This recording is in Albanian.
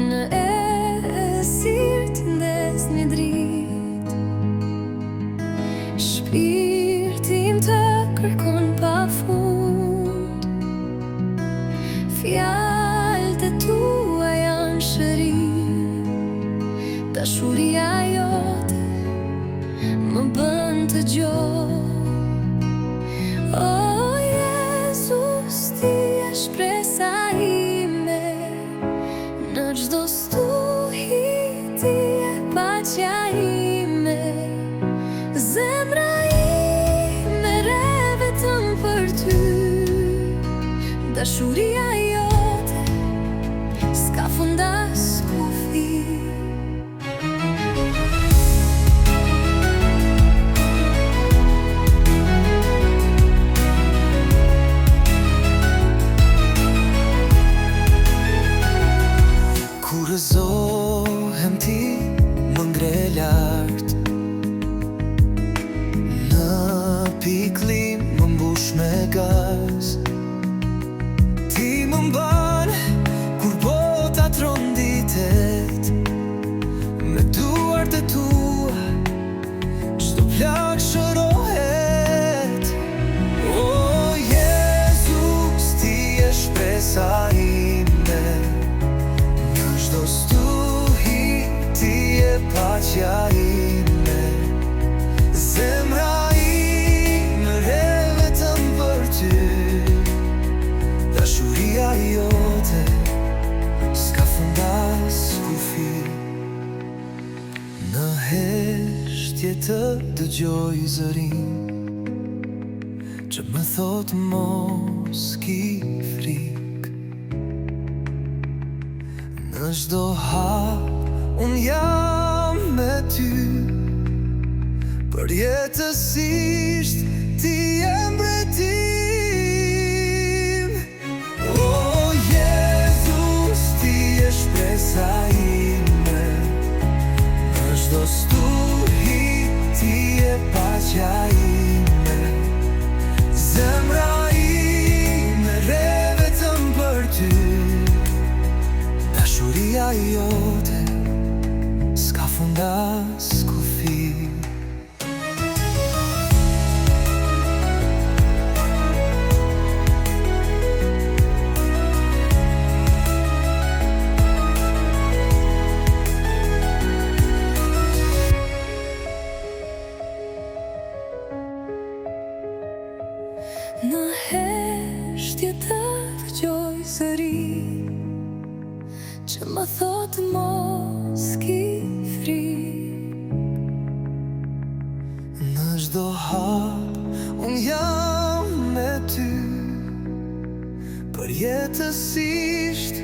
në esir të ndes një drit. Shpirtim të kërkon pa fund, fjalët e tua janë shërim. Dashuria jote më bën të gjoh. O Jezus, ti je shpresa ime, në çdo stuhi ti je paqja ime. Zemra ime re vetëm për ty, dashuria jote s'ka fund as kufi. Rëzohem ti më ngre lart, në piklim më mbush me gaz. Ti më mban kur bota tronditet, me duart e tua çdo plak shërohet. O Jezus, ti je shpresa ime, çdo stuhi ti je paqja ime. Zemra ime re vetëm për ty, dashuria jote s'ka fund as kufi. Në heshtje të dëgjoj zërin që më thot mos ki frik. Në çdo hap unë jam me ty, përjetësisht ti je mbretim. O Jezus, ti je shpresa ime, në çdo stuhi ti je paqja ime. Zemra ime re vetëm për ty, dashuria jote s'ka fund as kufi. Në heshtje të dëgjoj zërin që më thot mos ki frik. Në çdo hap unë jam me ty, përjetësisht